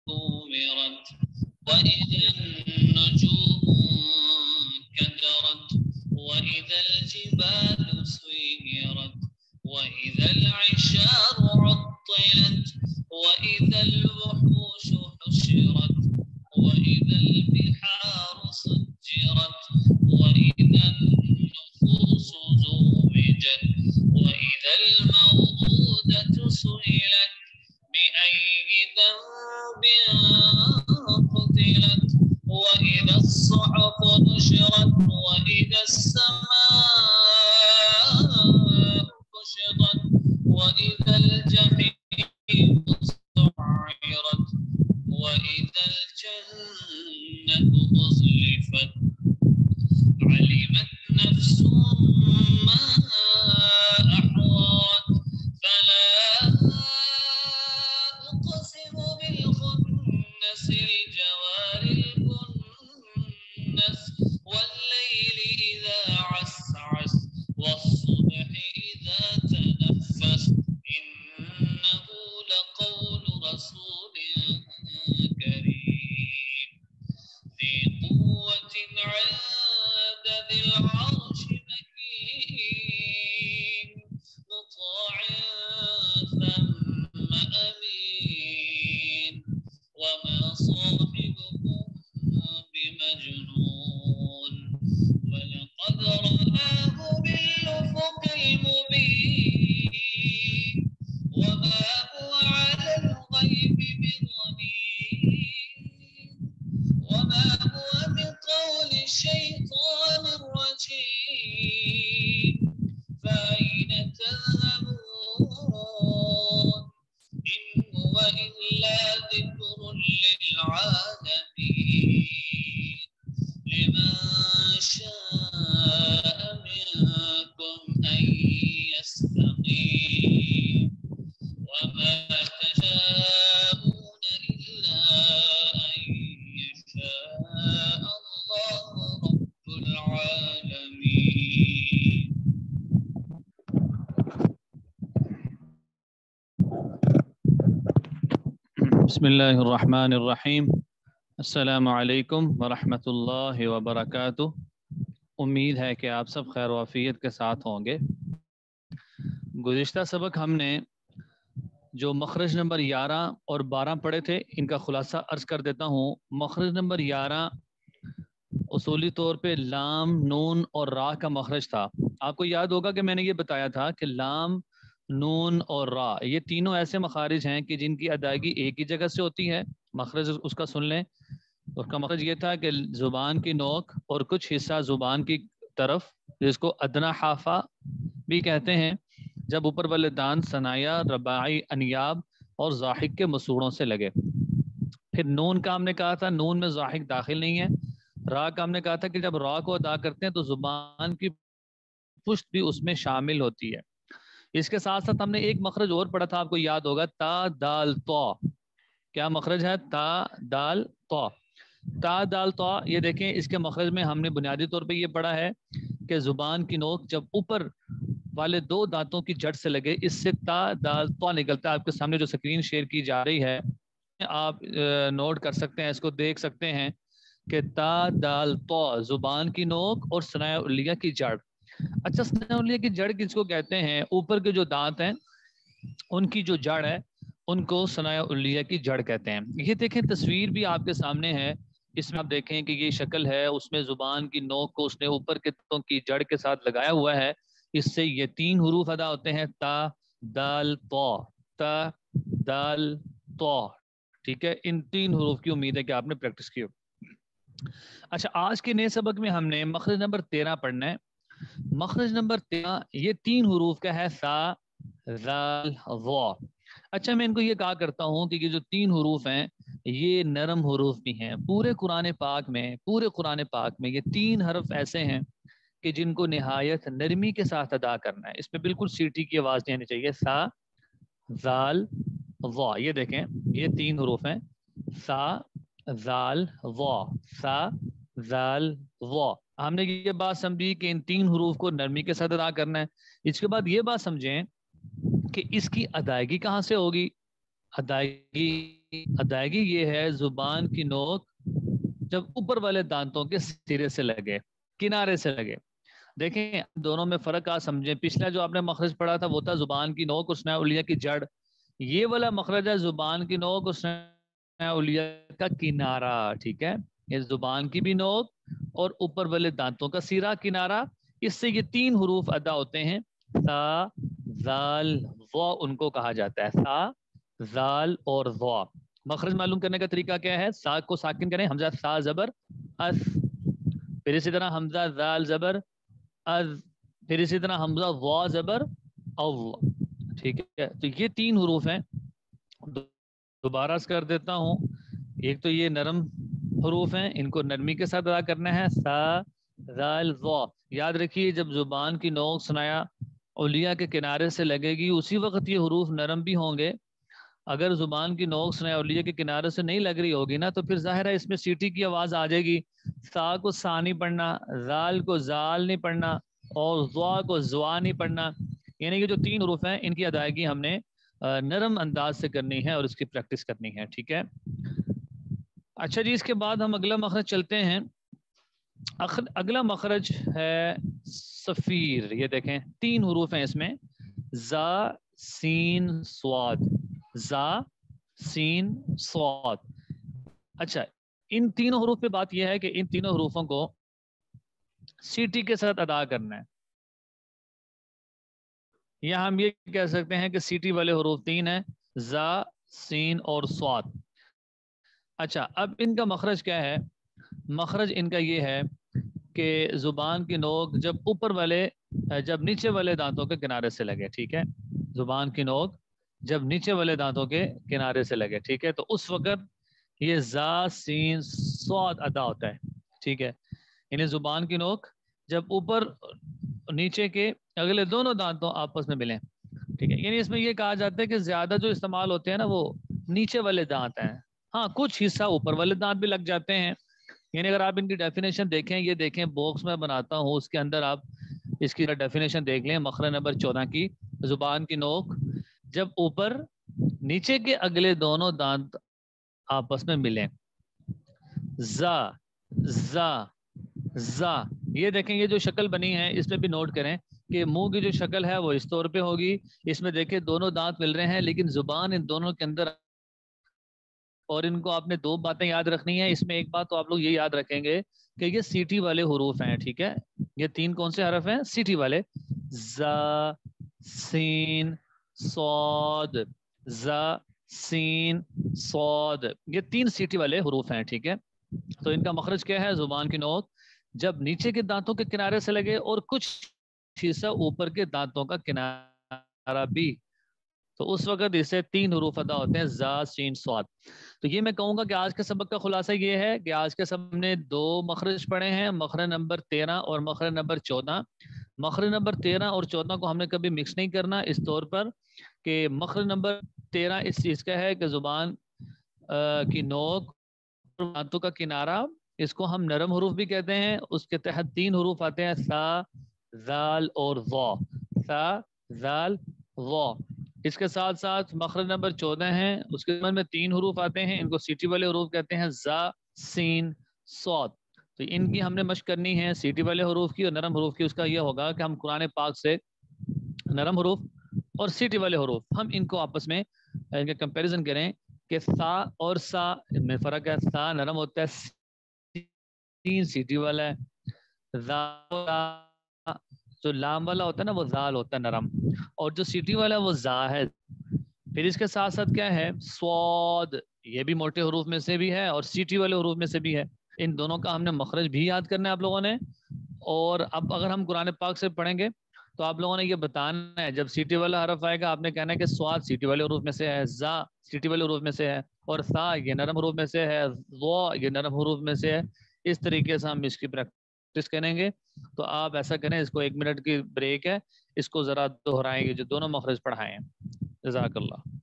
كورت وإذا النجوم كدرت وإذا الجبال سيرت وإذا العشار عطلت وإذا الوحوش حشرت وإذا البحار سجرت وإذا النفوس زوجت وإذا الموءودة سئلت بأي ذنب قتلت وإذا الصحف نشرت وإذا السماء كشطت وإذا الجحيم سعرت وإذا الجنة أزلفت علمت نفس ما أحضرت فلا أقسم بالخنس الجوار الكنس والليل إذا عسعس والصبح إذا تنفس إنه لقول رسول كريم ذي قوة عند ذي العرش مكين مطاع ثم أمين وما صاحبكم بمجنون ولقد رآه بالأفق المبين وما هو على الغيب بضنين وما هو بقول الشيطان الرجيم فأين تذهبون إن هو إلا ذكر للعالمين لمن شاء منكم أن يستقيم وما تشاءون إلا أن يشاء الله رب العالمين. بسم اللہ الرحمن الرحیم. السلام علیکم ورحمۃ اللہ وبرکاتہ. امید ہے کہ آپ سب خیر و عافیت کے ساتھ ہوں گے. گزشتہ سبق ہم نے جو مخرج نمبر 11 اور 12 پڑھے تھے ان کا خلاصہ عرض کر دیتا ہوں. مخرج نمبر 11 اصولی طور پہ لام، نون اور را کا مخرج تھا. آپ کو یاد ہوگا کہ میں نے یہ بتایا تھا کہ لام، نون اور را یہ تینوں ایسے مخارج ہیں کہ جن کی ادائیگی ایک ہی جگہ سے ہوتی ہے. مخرج اس کا سن لیں. اس کا مخرج یہ تھا کہ زبان کی نوک اور کچھ حصہ زبان کی طرف، جس کو ادنا حافہ بھی کہتے ہیں، جب اوپر والے دانت ثنایا، رباعی، انیاب اور ضاحک کے مسوڑوں سے لگے. پھر نون کا ہم نے کہا تھا نون میں ضاحک داخل نہیں ہے. را کا ہم نے کہا تھا کہ جب را کو ادا کرتے ہیں تو زبان کی پشت بھی اس میں شامل ہوتی ہے. اس کے ساتھ ساتھ ہم نے ایک مخرج اور پڑھا تھا، آپ کو یاد ہوگا، تا دال تو. کیا مخرج ہے؟ تا دال تو. تا دال تو یہ دیکھیں اس کے مخرج میں ہم نے بنیادی طور پہ یہ پڑھا ہے کہ زبان کی نوک جب اوپر والے دو دانتوں کی جڑ سے لگے، اس سے تا دال تو نکلتا ہے. آپ کے سامنے جو سکرین شیئر کی جا رہی ہے آپ نوٹ کر سکتے ہیں، اس کو دیکھ سکتے ہیں کہ تا دال تو زبان کی نوک اور ثنایا علیہ کی جڑ. اچھا، ثنایا علیہ کی جڑ کس کو کہتے ہیں؟ اوپر کے جو دانت ہیں ان کی جو جڑ ہے ان کو ثنایا علیہ کی جڑ کہتے ہیں. یہ دیکھیں تصویر بھی آپ کے سامنے ہے، اس میں آپ دیکھیں کہ یہ شکل ہے، اس میں زبان کی نوک کو اس نے اوپر کے دانتوں کی جڑ کے ساتھ لگایا ہوا ہے. اس سے یہ 3 حروف ادا ہوتے ہیں، تا دال تو، تا دال تو. ٹھیک ہے، ان 3 حروف کی امید ہے کہ آپ نے پریکٹس کی ہو. اچھا، آج کے نئے سبق میں ہم نے مخرج نمبر 13 پڑھنا ہے. مخرج نمبر 13 یہ 3 حروف کا ہے، سا، ذال، ضا. اچھا، میں ان کو یہ کہا کرتا ہوں کہ یہ جو 3 حروف ہیں یہ نرم حروف بھی ہیں. پورے قرآن پاک میں یہ 3 حرف ایسے ہیں کہ جن کو نہایت نرمی کے ساتھ ادا کرنا ہے. اس میں بالکل سیٹی کی آواز نہیں آنی چاہیے. سا، ذال، ضا. یہ دیکھیں یہ 3 حروف ہیں، سا، ذال، ضا. سا، ذال، ضا. ہم نے یہ بات سمجھی کہ ان 3 حروف کو نرمی کے ساتھ ادا کرنا ہے. اس کے بعد یہ بات سمجھیں کہ اس کی ادائیگی کہاں سے ہوگی. ادائیگی یہ ہے زبان کی نوک جب اوپر والے دانتوں کے سرے سے لگے، کنارے سے لگے. دیکھیں دونوں میں فرق آپ سمجھیں. پچھلا جو آپ نے مخرج پڑھا تھا وہ تھا زبان کی نوک اور ثناء علیہ کی جڑ. یہ والا مخرج ہے زبان کی نوک اور ثناء علیہ کا کنارہ. ٹھیک ہے، یہ زبان کی بھی نوک اور اوپر والے دانتوں کا سیرا کنارہ. اس سے یہ تین حروف ادا ہوتے ہیں. سا، زال، ضا ان کو کہا جاتا ہے. سا، زال اور ضا. مخرج معلوم کرنے کا طریقہ کیا ہے؟ سا کو ساکن کریں، حمزہ سا زبر اس، پھر اسی طرح حمزہ زال زبر از، پھر اسی طرح حمزہ وا زبر او. ٹھیک ہے، تو یہ تین حروف ہیں. دوبارہ کر دیتا ہوں. ایک تو یہ نرم حروف ہیں، ان کو نرمی کے ساتھ ادا کرنا ہے. سا، زال، وا. یاد رکھیے جب زبان کی نوک ثناء علیہ کے کنارے سے لگے گی اسی وقت یہ حروف نرم بھی ہوں گے. اگر زبان کی نوک ثناء علیہ کے کنارے سے نہیں لگ رہی ہوگی نا تو پھر ظاہر ہے اس میں سیٹی کی آواز آ جائے گی. سا کو سا نہیں پڑھنا، زال کو زال نہیں پڑھنا اور ضا کو زوا نہیں پڑھنا. یعنی کہ جو تین حروف ہیں ان کی ادائیگی ہم نے نرم انداز سے کرنی ہے اور اس کی پریکٹس کرنی ہے. ٹھیک ہے. اچھا جی، اس کے بعد ہم اگلا مخرج چلتے ہیں. اگلا مخرج ہے صفیر. یہ دیکھیں تین حروف ہیں اس میں، زا، سین، صاد. زا، سین، صاد. اچھا، ان تینوں حروف پہ بات یہ ہے کہ ان تینوں حروفوں کو سیٹی کے ساتھ ادا کرنا ہے. یا ہم یہ کہہ سکتے ہیں کہ سیٹی والے حروف تین ہیں، زا، سین اور صاد. اچھا، اب ان کا مخرج کیا ہے؟ مخرج ان کا یہ ہے کہ زبان کی نوک جب نیچے والے دانتوں کے کنارے سے لگے. ٹھیک ہے، زبان کی نوک جب نیچے والے دانتوں کے کنارے سے لگے. ٹھیک ہے، تو اس وقت یہ زا، سین، صاد ادا ہوتا ہے. ٹھیک ہے، یعنی زبان کی نوک جب اوپر نیچے کے اگلے دونوں دانتوں آپس میں ملیں. ٹھیک ہے، یعنی اس میں یہ کہا جاتا ہے کہ زیادہ جو استعمال ہوتے ہیں نا وہ نیچے والے دانت ہیں. ہاں، کچھ حصہ اوپر والے دانت بھی لگ جاتے ہیں. یعنی اگر آپ ان کی ڈیفینیشن دیکھیں، یہ دیکھیں باکس میں بناتا ہوں، اس کے اندر آپ اس کی ڈیفینیشن دیکھ لیں. مخرج نمبر 14 کی، زبان کی نوک جب اوپر نیچے کے اگلے دونوں دانت آپس میں ملیں. زا، زا، زا. یہ دیکھیں یہ جو شکل بنی ہے اس پہ بھی نوٹ کریں کہ منہ کی جو شکل ہے وہ اس طور پہ ہوگی. اس میں دیکھیں دونوں دانت مل رہے ہیں لیکن زبان ان دونوں کے اندر، اور ان کو آپ نے دو باتیں یاد رکھنی ہیں. اس میں ایک بات تو آپ لوگ یہ یاد رکھیں گے کہ یہ سیٹی والے حروف ہیں. ٹھیک ہے، یہ تین کون سے حرف ہیں؟ سیٹی والے. زا، سین، صاد. زا، سین، صاد. یہ تین سیٹی والے حروف ہیں. ٹھیک ہے، تو ان کا مخرج کیا ہے؟ زبان کی نوک جب نیچے کے دانتوں کے کنارے سے لگے اور کچھ حصہ اوپر کے دانتوں کا کنارہ بھی، تو اس وقت اسے تین حروف ادا ہوتے ہیں، زا، سین، صاد. تو یہ میں کہوں گا کہ آج کے سبق کا خلاصہ یہ ہے کہ آج کے سبق نے دو مخرج پڑھے ہیں، مخرج نمبر 13 اور مخرج نمبر 14. مخرج نمبر 13 اور 14 کو ہم نے کبھی مکس نہیں کرنا، اس طور پر کہ مخرج نمبر 13 اس چیز کا ہے کہ زبان کی نوک، دانتوں کا کنارہ، اس کو ہم نرم حروف بھی کہتے ہیں. اس کے تحت تین حروف آتے ہیں، سا، زال اور ضا. سا، زال، ضا. اس کے ساتھ ساتھ مخرج نمبر 14 ہے، اس کے میں تین حروف آتے ہیں، ان کو سیٹی والے حروف کہتے ہیں، زا، سین، صاد. تو ان کی ہم نے مشق کرنی ہے، سیٹی والے حروف کی اور نرم حروف کی. اس کا یہ ہوگا کہ ہم قرآن پاک سے نرم حروف اور سیٹی والے حروف ہم ان کو آپس میں ان کے کمپیریزن کریں کہ سا اور سا میں فرق ہے. سا نرم ہوتا ہے، سین سیٹی والا ہے. جو لام والا ہوتا ہے نا وہ زال ہوتا ہے نرم، اور جو سیٹی والا ہے وہ زا ہے. پھر اس کے ساتھ ساتھ کیا ہے؟ صاد. یہ بھی موٹے حروف میں سے بھی ہے اور سیٹی والے حروف میں سے بھی ہے. ان دونوں کا ہم نے مخرج بھی یاد کرنا ہے آپ لوگوں نے. اور اب اگر ہم قرآن پاک سے پڑھیں گے تو آپ لوگوں نے یہ بتانا ہے، جب سیٹی والا حرف آئے گا آپ نے کہنا ہے کہ صاد سیٹی والے حروف میں سے ہے، زا سیٹی والے حروف میں سے ہے، اور سا یہ نرم حروف میں سے ہے، ضا یہ نرم حروف میں سے ہے. اس طریقے سے ہم اس کی پریکٹس کریں گے. تو آپ ایسا کریں، اس کو 1 منٹ کی بریک ہے، اس کو ذرا دہرائیں گے جو دونوں مخرج پڑھائیں ہیں. جزاک اللہ.